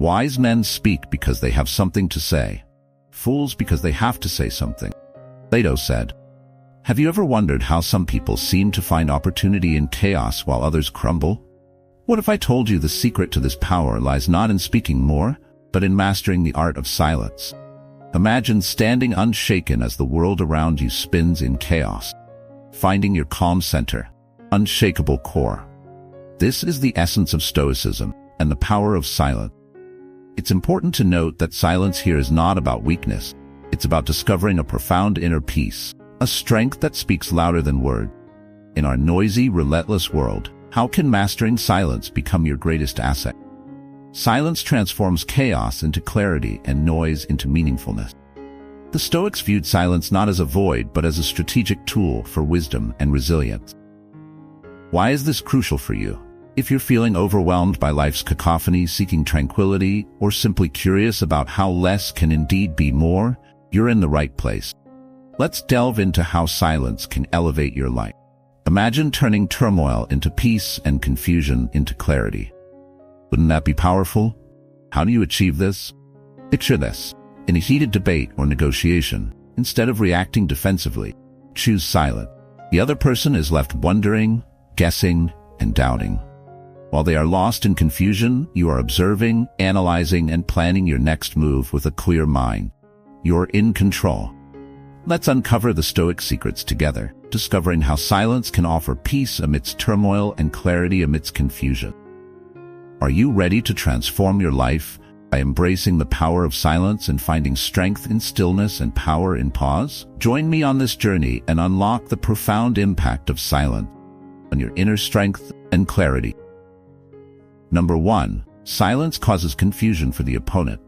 Wise men speak because they have something to say. Fools because they have to say something. Plato said, "Have you ever wondered how some people seem to find opportunity in chaos while others crumble? What if I told you the secret to this power lies not in speaking more, but in mastering the art of silence? Imagine standing unshaken as the world around you spins in chaos, finding your calm center, unshakable core. This is the essence of Stoicism and the power of silence. It's important to note that silence here is not about weakness. It's about discovering a profound inner peace, a strength that speaks louder than words. In our noisy, relentless world, how can mastering silence become your greatest asset? Silence transforms chaos into clarity and noise into meaningfulness. The Stoics viewed silence not as a void, but as a strategic tool for wisdom and resilience. Why is this crucial for you? If you're feeling overwhelmed by life's cacophony, seeking tranquility, or simply curious about how less can indeed be more, you're in the right place. Let's delve into how silence can elevate your life. Imagine turning turmoil into peace and confusion into clarity. Wouldn't that be powerful? How do you achieve this? Picture this. In a heated debate or negotiation, instead of reacting defensively, choose silence. The other person is left wondering, guessing, and doubting. While they are lost in confusion, you are observing, analyzing, and planning your next move with a clear mind. You're in control. Let's uncover the Stoic secrets together, discovering how silence can offer peace amidst turmoil and clarity amidst confusion. Are you ready to transform your life by embracing the power of silence and finding strength in stillness and power in pause? Join me on this journey and unlock the profound impact of silence on your inner strength and clarity. Number 1. Silence causes confusion for the opponent.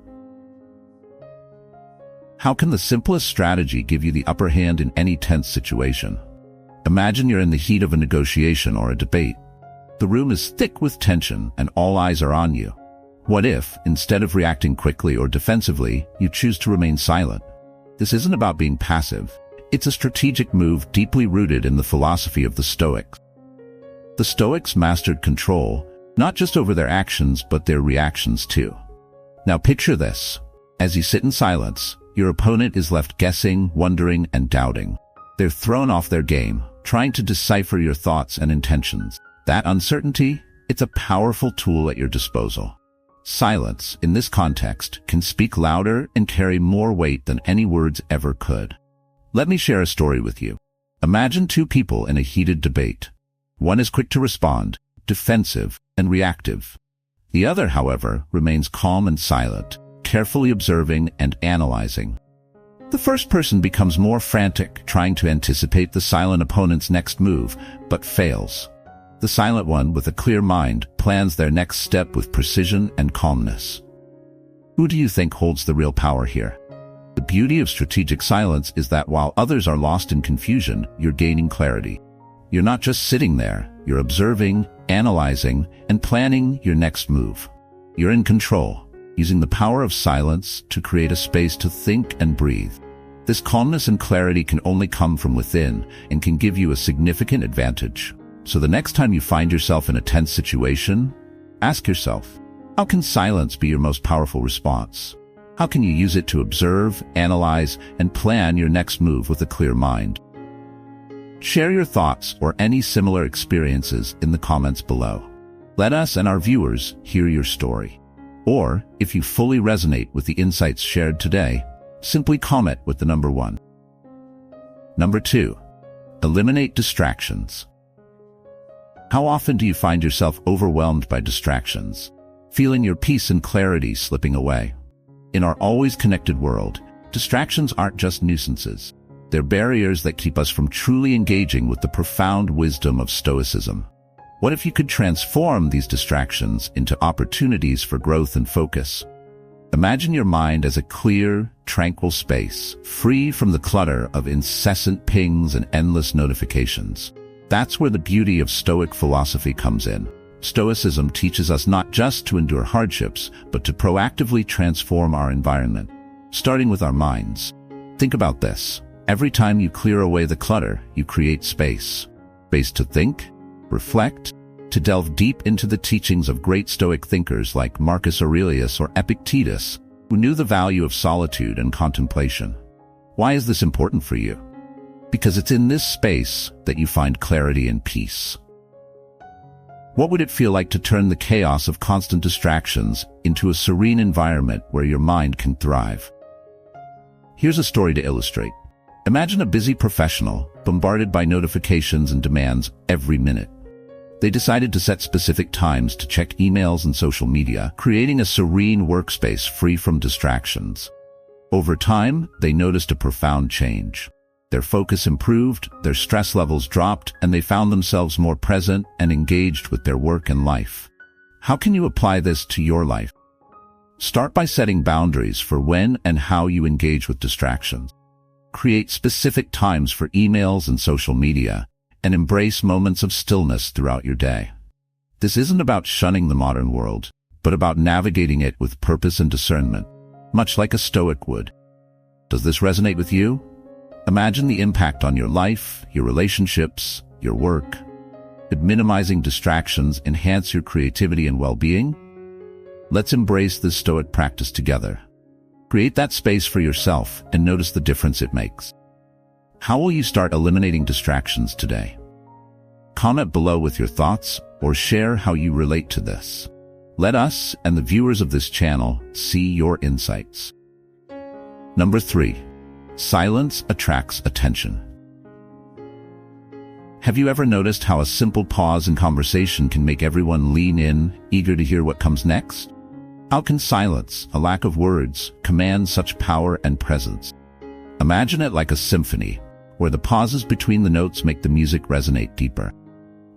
How can the simplest strategy give you the upper hand in any tense situation? Imagine you're in the heat of a negotiation or a debate. The room is thick with tension and all eyes are on you. What if, instead of reacting quickly or defensively, you choose to remain silent? This isn't about being passive. It's a strategic move deeply rooted in the philosophy of the Stoics. The Stoics mastered control, not just over their actions, but their reactions too. Now picture this. As you sit in silence, your opponent is left guessing, wondering, and doubting. They're thrown off their game, trying to decipher your thoughts and intentions. That uncertainty, it's a powerful tool at your disposal. Silence, in this context, can speak louder and carry more weight than any words ever could. Let me share a story with you. Imagine two people in a heated debate. One is quick to respond, defensive, and reactive. The other, however, remains calm and silent, carefully observing and analyzing. The first person becomes more frantic, trying to anticipate the silent opponent's next move, but fails. The silent one, with a clear mind, plans their next step with precision and calmness. Who do you think holds the real power here? The beauty of strategic silence is that while others are lost in confusion, you're gaining clarity. You're not just sitting there, you're observing, analyzing, and planning your next move. You're in control, using the power of silence to create a space to think and breathe. This calmness and clarity can only come from within and can give you a significant advantage. So the next time you find yourself in a tense situation, ask yourself, how can silence be your most powerful response? How can you use it to observe, analyze, and plan your next move with a clear mind? Share your thoughts or any similar experiences in the comments below. Let us and our viewers hear your story. Or, if you fully resonate with the insights shared today, simply comment with the number 1. Number 2. Eliminate distractions. How often do you find yourself overwhelmed by distractions, feeling your peace and clarity slipping away? In our always connected world, distractions aren't just nuisances. They're barriers that keep us from truly engaging with the profound wisdom of Stoicism. What if you could transform these distractions into opportunities for growth and focus? Imagine your mind as a clear, tranquil space, free from the clutter of incessant pings and endless notifications. That's where the beauty of Stoic philosophy comes in. Stoicism teaches us not just to endure hardships, but to proactively transform our environment, starting with our minds. Think about this. Every time you clear away the clutter, you create space. Space to think, reflect, to delve deep into the teachings of great Stoic thinkers like Marcus Aurelius or Epictetus, who knew the value of solitude and contemplation. Why is this important for you? Because it's in this space that you find clarity and peace. What would it feel like to turn the chaos of constant distractions into a serene environment where your mind can thrive? Here's a story to illustrate. Imagine a busy professional bombarded by notifications and demands every minute. They decided to set specific times to check emails and social media, creating a serene workspace free from distractions. Over time, they noticed a profound change. Their focus improved, their stress levels dropped, and they found themselves more present and engaged with their work and life. How can you apply this to your life? Start by setting boundaries for when and how you engage with distractions. Create specific times for emails and social media, and embrace moments of stillness throughout your day. This isn't about shunning the modern world, but about navigating it with purpose and discernment, much like a Stoic would. Does this resonate with you? Imagine the impact on your life, your relationships, your work. Could minimizing distractions enhance your creativity and well-being? Let's embrace this Stoic practice together. Create that space for yourself and notice the difference it makes. How will you start eliminating distractions today? Comment below with your thoughts or share how you relate to this. Let us and the viewers of this channel see your insights. Number 3. Silence attracts attention. Have you ever noticed how a simple pause in conversation can make everyone lean in, eager to hear what comes next? How can silence, a lack of words, command such power and presence? Imagine it like a symphony, where the pauses between the notes make the music resonate deeper.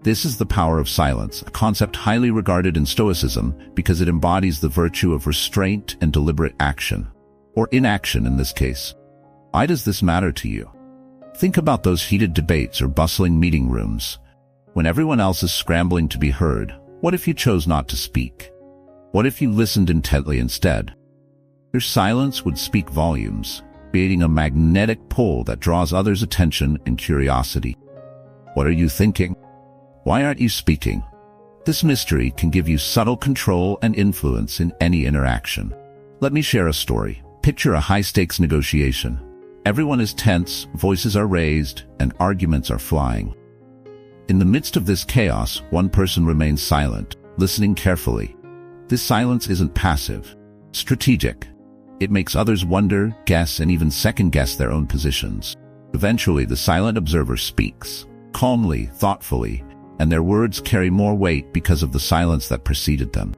This is the power of silence, a concept highly regarded in Stoicism because it embodies the virtue of restraint and deliberate action, or inaction in this case. Why does this matter to you? Think about those heated debates or bustling meeting rooms. When everyone else is scrambling to be heard, what if you chose not to speak? What if you listened intently instead? Your silence would speak volumes, creating a magnetic pull that draws others' attention and curiosity. What are you thinking? Why aren't you speaking? This mystery can give you subtle control and influence in any interaction. Let me share a story. Picture a high-stakes negotiation. Everyone is tense, voices are raised, and arguments are flying. In the midst of this chaos, one person remains silent, listening carefully. This silence isn't passive, strategic. It makes others wonder, guess, and even second-guess their own positions. Eventually, the silent observer speaks, calmly, thoughtfully, and their words carry more weight because of the silence that preceded them.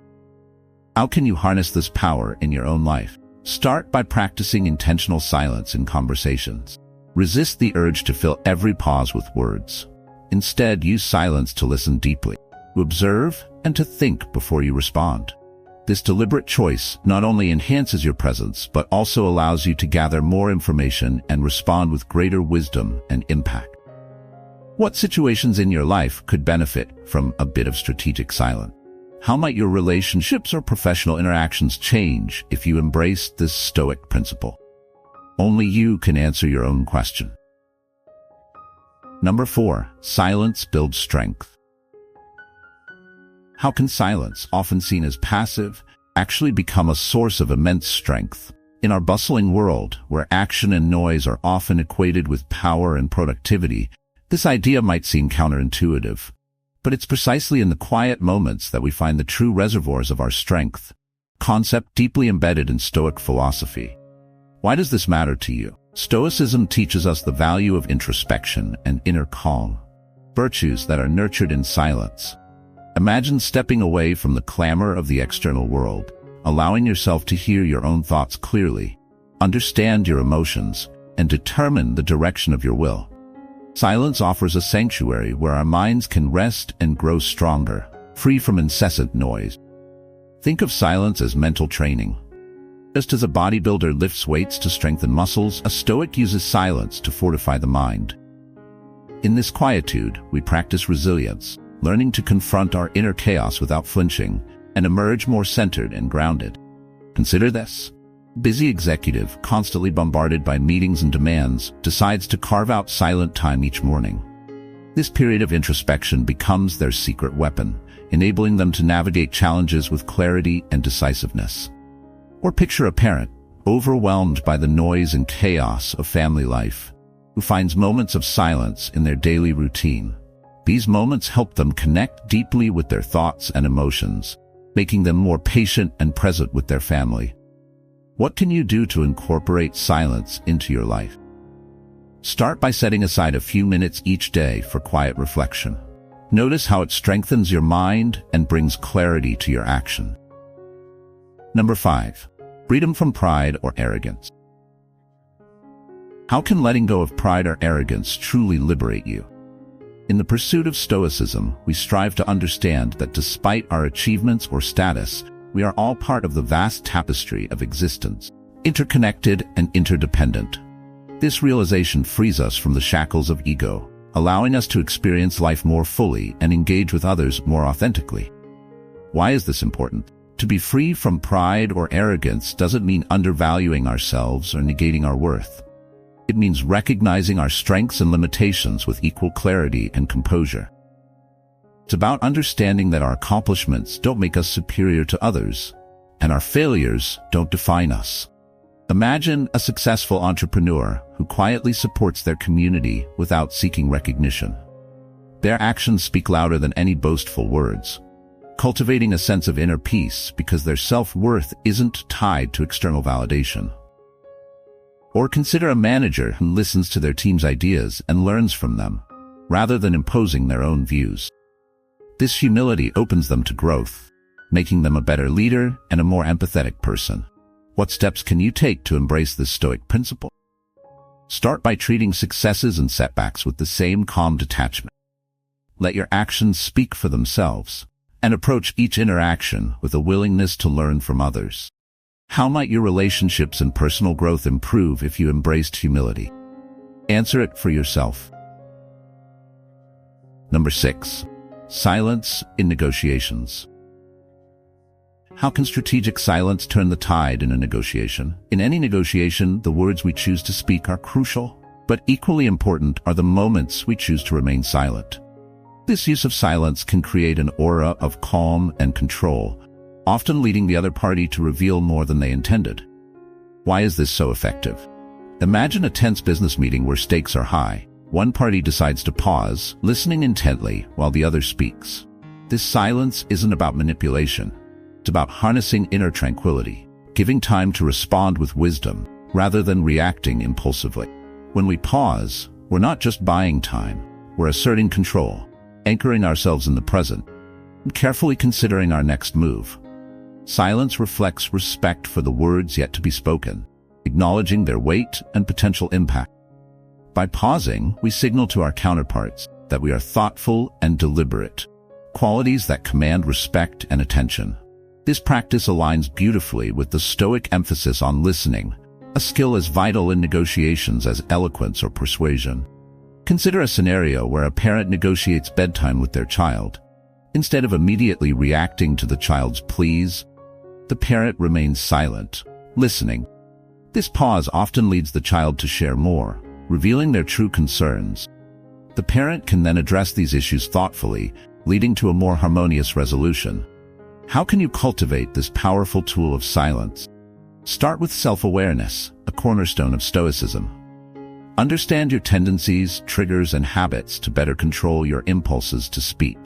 How can you harness this power in your own life? Start by practicing intentional silence in conversations. Resist the urge to fill every pause with words. Instead, use silence to listen deeply, to observe, and to think before you respond. This deliberate choice not only enhances your presence, but also allows you to gather more information and respond with greater wisdom and impact. What situations in your life could benefit from a bit of strategic silence? How might your relationships or professional interactions change if you embraced this Stoic principle? Only you can answer your own question. Number 4. Silence builds strength. How can silence, often seen as passive, actually become a source of immense strength? In our bustling world, where action and noise are often equated with power and productivity, this idea might seem counterintuitive. But it's precisely in the quiet moments that we find the true reservoirs of our strength, a concept deeply embedded in Stoic philosophy. Why does this matter to you? Stoicism teaches us the value of introspection and inner calm, virtues that are nurtured in silence. Imagine stepping away from the clamor of the external world, allowing yourself to hear your own thoughts clearly, understand your emotions, and determine the direction of your will. Silence offers a sanctuary where our minds can rest and grow stronger, free from incessant noise. Think of silence as mental training. Just as a bodybuilder lifts weights to strengthen muscles, a Stoic uses silence to fortify the mind. In this quietude, we practice resilience, learning to confront our inner chaos without flinching and emerge more centered and grounded. Consider this. Busy executive, constantly bombarded by meetings and demands, decides to carve out silent time each morning. This period of introspection becomes their secret weapon, enabling them to navigate challenges with clarity and decisiveness. Or picture a parent, overwhelmed by the noise and chaos of family life, who finds moments of silence in their daily routine. These moments help them connect deeply with their thoughts and emotions, making them more patient and present with their family. What can you do to incorporate silence into your life? Start by setting aside a few minutes each day for quiet reflection. Notice how it strengthens your mind and brings clarity to your action. Number 5. Freedom from pride or arrogance. How can letting go of pride or arrogance truly liberate you? In the pursuit of Stoicism, we strive to understand that despite our achievements or status, we are all part of the vast tapestry of existence, interconnected and interdependent. This realization frees us from the shackles of ego, allowing us to experience life more fully and engage with others more authentically. Why is this important? To be free from pride or arrogance doesn't mean undervaluing ourselves or negating our worth. It means recognizing our strengths and limitations with equal clarity and composure. It's about understanding that our accomplishments don't make us superior to others, and our failures don't define us. Imagine a successful entrepreneur who quietly supports their community without seeking recognition. Their actions speak louder than any boastful words, cultivating a sense of inner peace because their self-worth isn't tied to external validation. Or consider a manager who listens to their team's ideas and learns from them, rather than imposing their own views. This humility opens them to growth, making them a better leader and a more empathetic person. What steps can you take to embrace this Stoic principle? Start by treating successes and setbacks with the same calm detachment. Let your actions speak for themselves, and approach each interaction with a willingness to learn from others. How might your relationships and personal growth improve if you embraced humility? Answer it for yourself. Number 6. Silence in negotiations. How can strategic silence turn the tide in a negotiation? In any negotiation, the words we choose to speak are crucial, but equally important are the moments we choose to remain silent. This use of silence can create an aura of calm and control, often leading the other party to reveal more than they intended. Why is this so effective? Imagine a tense business meeting where stakes are high. One party decides to pause, listening intently while the other speaks. This silence isn't about manipulation. It's about harnessing inner tranquility, giving time to respond with wisdom rather than reacting impulsively. When we pause, we're not just buying time, we're asserting control, anchoring ourselves in the present, and carefully considering our next move. Silence reflects respect for the words yet to be spoken, acknowledging their weight and potential impact. By pausing, we signal to our counterparts that we are thoughtful and deliberate, qualities that command respect and attention. This practice aligns beautifully with the Stoic emphasis on listening, a skill as vital in negotiations as eloquence or persuasion. Consider a scenario where a parent negotiates bedtime with their child. Instead of immediately reacting to the child's pleas, the parent remains silent, listening. This pause often leads the child to share more, revealing their true concerns. The parent can then address these issues thoughtfully, leading to a more harmonious resolution. How can you cultivate this powerful tool of silence? Start with self-awareness, a cornerstone of Stoicism. Understand your tendencies, triggers, and habits to better control your impulses to speak.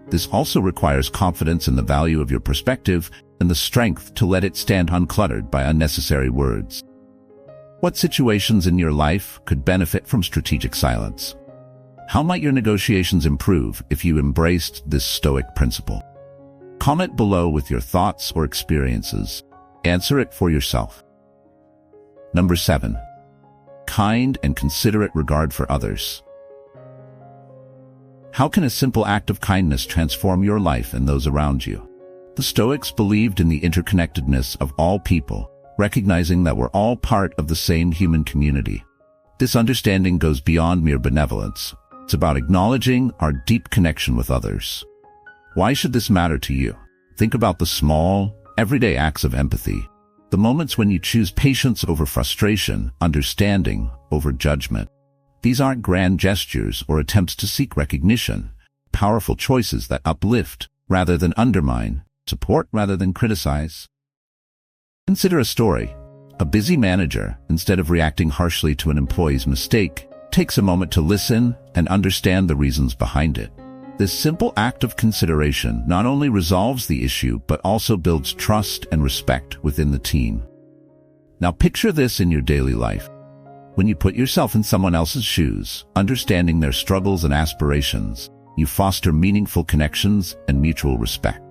This also requires confidence in the value of your perspective and the strength to let it stand uncluttered by unnecessary words. What situations in your life could benefit from strategic silence? How might your negotiations improve if you embraced this Stoic principle? Comment below with your thoughts or experiences. Answer it for yourself. Number 7. Kind and considerate regard for others. How can a simple act of kindness transform your life and those around you? The Stoics believed in the interconnectedness of all people, recognizing that we're all part of the same human community. This understanding goes beyond mere benevolence. It's about acknowledging our deep connection with others. Why should this matter to you? Think about the small, everyday acts of empathy, the moments when you choose patience over frustration, understanding over judgment. These aren't grand gestures or attempts to seek recognition, powerful choices that uplift rather than undermine, support rather than criticize. Consider a story. A busy manager, instead of reacting harshly to an employee's mistake, takes a moment to listen and understand the reasons behind it. This simple act of consideration not only resolves the issue but also builds trust and respect within the team. Now picture this in your daily life. When you put yourself in someone else's shoes, understanding their struggles and aspirations, you foster meaningful connections and mutual respect.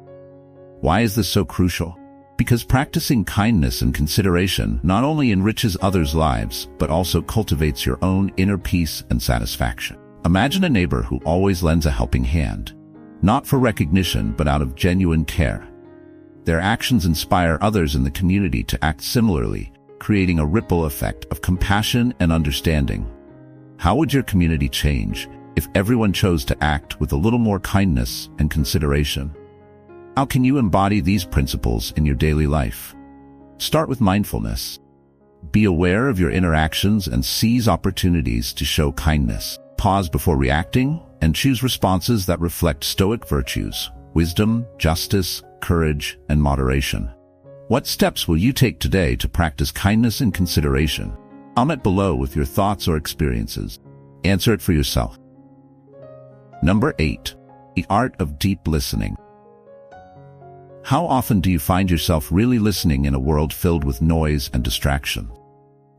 Why is this so crucial? Because practicing kindness and consideration not only enriches others' lives, but also cultivates your own inner peace and satisfaction. Imagine a neighbor who always lends a helping hand, not for recognition but out of genuine care. Their actions inspire others in the community to act similarly, creating a ripple effect of compassion and understanding. How would your community change if everyone chose to act with a little more kindness and consideration? How can you embody these principles in your daily life? Start with mindfulness. Be aware of your interactions and seize opportunities to show kindness. Pause before reacting and choose responses that reflect Stoic virtues, wisdom, justice, courage, and moderation. What steps will you take today to practice kindness and consideration? Comment below with your thoughts or experiences. Answer it for yourself. Number 8. The art of deep listening. How often do you find yourself really listening in a world filled with noise and distraction?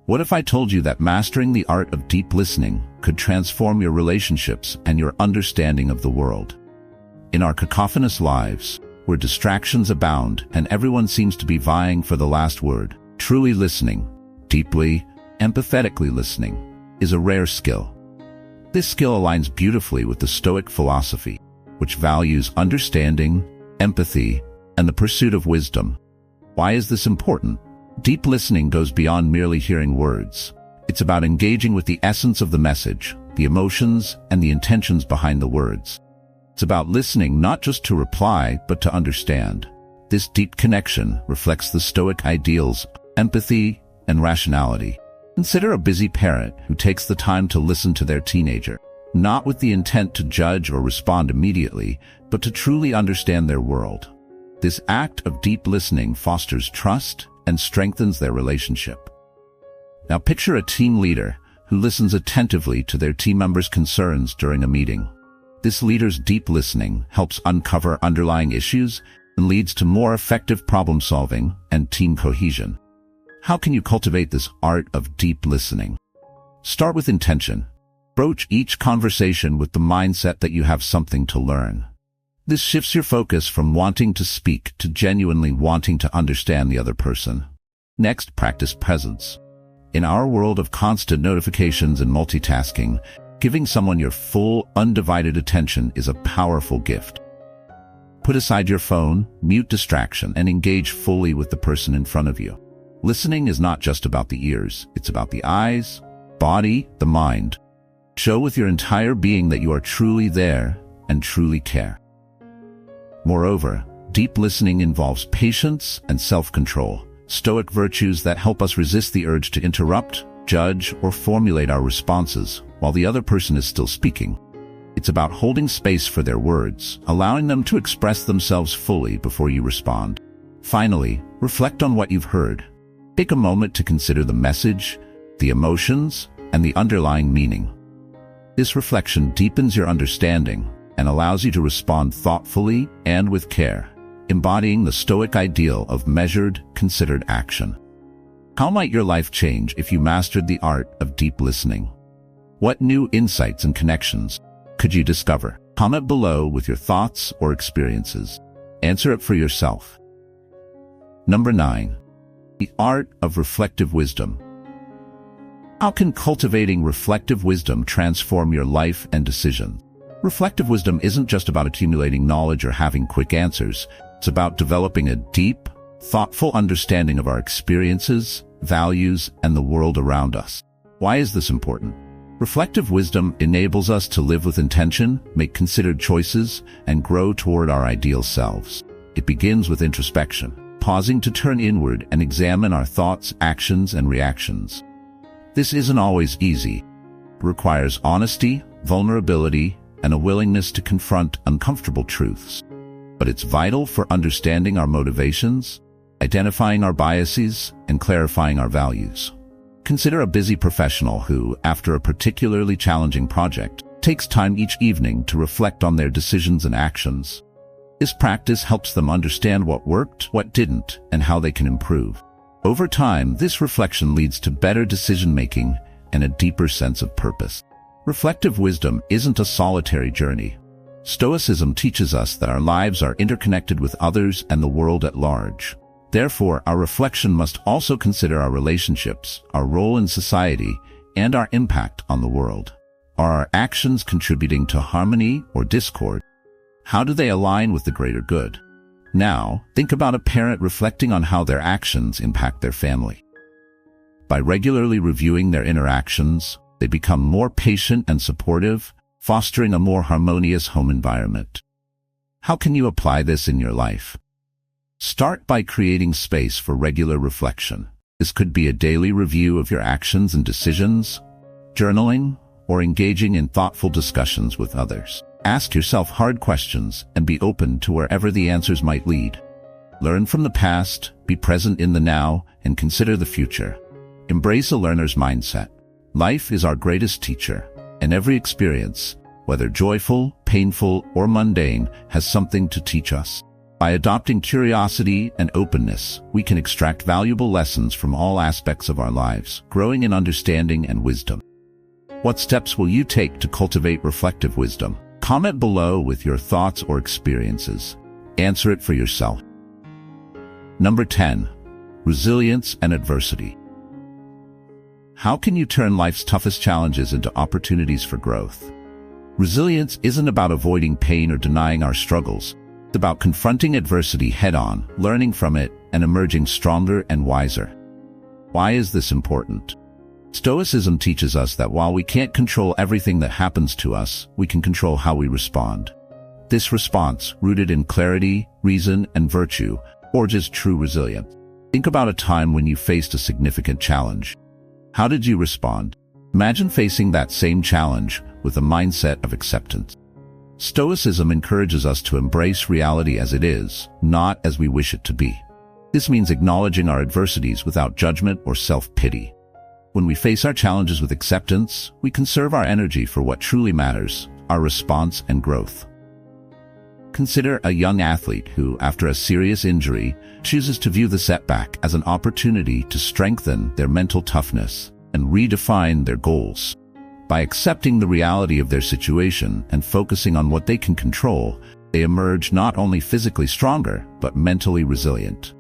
What if I told you that mastering the art of deep listening could transform your relationships and your understanding of the world? In our cacophonous lives, where distractions abound and everyone seems to be vying for the last word, truly listening, deeply, empathetically listening, is a rare skill. This skill aligns beautifully with the Stoic philosophy, which values understanding, empathy, and the pursuit of wisdom. Why is this important? Deep listening goes beyond merely hearing words. It's about engaging with the essence of the message, the emotions, and the intentions behind the words. It's about listening not just to reply, but to understand. This deep connection reflects the Stoic ideals, empathy, and rationality. Consider a busy parent who takes the time to listen to their teenager, not with the intent to judge or respond immediately, but to truly understand their world. This act of deep listening fosters trust and strengthens their relationship. Now picture a team leader who listens attentively to their team members' concerns during a meeting. This leader's deep listening helps uncover underlying issues and leads to more effective problem-solving and team cohesion. How can you cultivate this art of deep listening? Start with intention. Approach each conversation with the mindset that you have something to learn. This shifts your focus from wanting to speak to genuinely wanting to understand the other person. Next, practice presence. In our world of constant notifications and multitasking, giving someone your full, undivided attention is a powerful gift. Put aside your phone, mute distraction, and engage fully with the person in front of you. Listening is not just about the ears, it's about the eyes, body, the mind. Show with your entire being that you are truly there and truly care. Moreover, deep listening involves patience and self-control, Stoic virtues that help us resist the urge to interrupt, judge, or formulate our responses while the other person is still speaking. It's about holding space for their words, allowing them to express themselves fully before you respond. Finally, reflect on what you've heard. Take a moment to consider the message, the emotions, and the underlying meaning. This reflection deepens your understanding and allows you to respond thoughtfully and with care, embodying the Stoic ideal of measured, considered action. How might your life change if you mastered the art of deep listening? What new insights and connections could you discover? Comment below with your thoughts or experiences. Answer it for yourself. Number 9. The art of reflective wisdom. How can cultivating reflective wisdom transform your life and decisions? Reflective wisdom isn't just about accumulating knowledge or having quick answers. It's about developing a deep, thoughtful understanding of our experiences, values, and the world around us. Why is this important? Reflective wisdom enables us to live with intention, make considered choices, and grow toward our ideal selves. It begins with introspection, pausing to turn inward and examine our thoughts, actions, and reactions. This isn't always easy. requires honesty, vulnerability, and a willingness to confront uncomfortable truths. But it's vital for understanding our motivations, identifying our biases, and clarifying our values. Consider a busy professional who, after a particularly challenging project, takes time each evening to reflect on their decisions and actions. This practice helps them understand what worked, what didn't, and how they can improve. Over time, this reflection leads to better decision-making and a deeper sense of purpose. Reflective wisdom isn't a solitary journey. Stoicism teaches us that our lives are interconnected with others and the world at large. Therefore, our reflection must also consider our relationships, our role in society, and our impact on the world. Are our actions contributing to harmony or discord? How do they align with the greater good? Now, think about a parent reflecting on how their actions impact their family. By regularly reviewing their interactions, they become more patient and supportive, fostering a more harmonious home environment. How can you apply this in your life? Start by creating space for regular reflection. This could be a daily review of your actions and decisions, journaling, or engaging in thoughtful discussions with others. Ask yourself hard questions and be open to wherever the answers might lead. Learn from the past, be present in the now, and consider the future. Embrace a learner's mindset. Life is our greatest teacher, and every experience, whether joyful, painful, or mundane, has something to teach us. By adopting curiosity and openness, we can extract valuable lessons from all aspects of our lives, growing in understanding and wisdom. What steps will you take to cultivate reflective wisdom? Comment below with your thoughts or experiences. Answer it for yourself. Number 10. Resilience and adversity. How can you turn life's toughest challenges into opportunities for growth? Resilience isn't about avoiding pain or denying our struggles. It's about confronting adversity head-on, learning from it, and emerging stronger and wiser. Why is this important? Stoicism teaches us that while we can't control everything that happens to us, we can control how we respond. This response, rooted in clarity, reason, and virtue, forges true resilience. Think about a time when you faced a significant challenge. How did you respond? Imagine facing that same challenge with a mindset of acceptance. Stoicism encourages us to embrace reality as it is, not as we wish it to be. This means acknowledging our adversities without judgment or self-pity. When we face our challenges with acceptance, we conserve our energy for what truly matters, our response and growth. Consider a young athlete who, after a serious injury, chooses to view the setback as an opportunity to strengthen their mental toughness and redefine their goals. By accepting the reality of their situation and focusing on what they can control, they emerge not only physically stronger, but mentally resilient.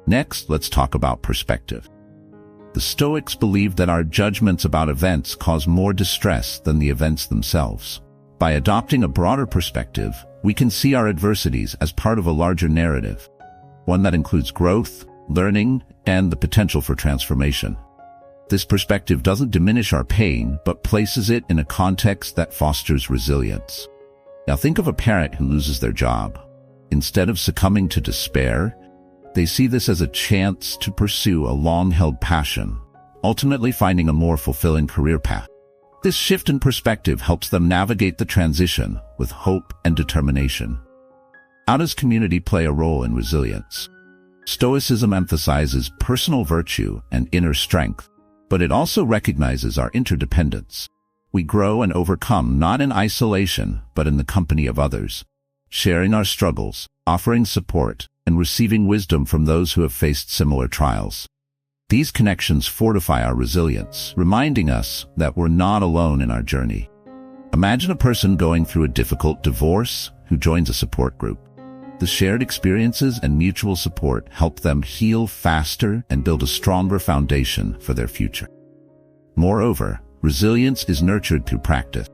Next, let's talk about perspective. The Stoics believe that our judgments about events cause more distress than the events themselves. By adopting a broader perspective, we can see our adversities as part of a larger narrative, one that includes growth, learning, and the potential for transformation. This perspective doesn't diminish our pain, but places it in a context that fosters resilience. Now think of a parent who loses their job. Instead of succumbing to despair, they see this as a chance to pursue a long-held passion, ultimately finding a more fulfilling career path. This shift in perspective helps them navigate the transition with hope and determination. How does community play a role in resilience? Stoicism emphasizes personal virtue and inner strength, but it also recognizes our interdependence. We grow and overcome not in isolation, but in the company of others, sharing our struggles, offering support, and receiving wisdom from those who have faced similar trials. These connections fortify our resilience, reminding us that we're not alone in our journey. Imagine a person going through a difficult divorce who joins a support group. The shared experiences and mutual support help them heal faster and build a stronger foundation for their future. Moreover, resilience is nurtured through practice.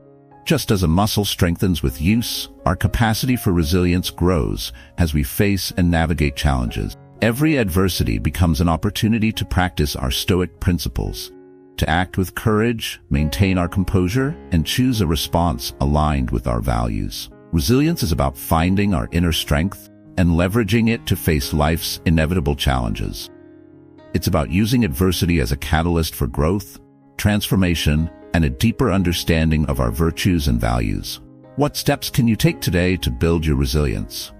Just as a muscle strengthens with use, our capacity for resilience grows as we face and navigate challenges. Every adversity becomes an opportunity to practice our Stoic principles, to act with courage, maintain our composure, and choose a response aligned with our values. Resilience is about finding our inner strength and leveraging it to face life's inevitable challenges. It's about using adversity as a catalyst for growth, transformation, and a deeper understanding of our virtues and values. What steps can you take today to build your resilience?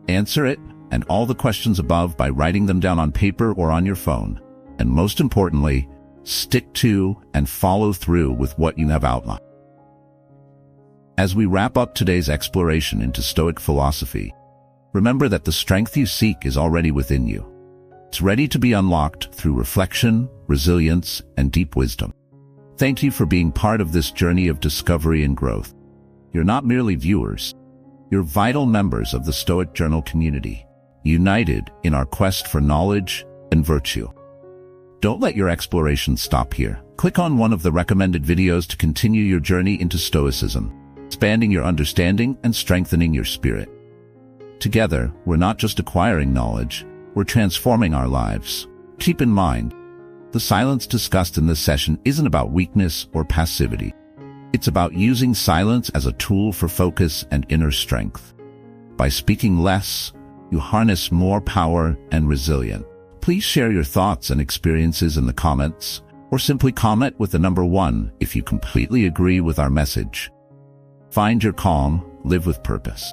Answer it and all the questions above by writing them down on paper or on your phone. And most importantly, stick to and follow through with what you have outlined. As we wrap up today's exploration into Stoic philosophy, remember that the strength you seek is already within you. It's ready to be unlocked through reflection, resilience, and deep wisdom. Thank you for being part of this journey of discovery and growth. You're not merely viewers. You're vital members of the Stoic Journal community, united in our quest for knowledge and virtue. Don't let your exploration stop here. Click on one of the recommended videos to continue your journey into Stoicism, expanding your understanding and strengthening your spirit. Together, we're not just acquiring knowledge, we're transforming our lives. Keep in mind, the silence discussed in this session isn't about weakness or passivity. It's about using silence as a tool for focus and inner strength. By speaking less, you harness more power and resilience. Please share your thoughts and experiences in the comments, or simply comment with the number 1 if you completely agree with our message. Find your calm, live with purpose.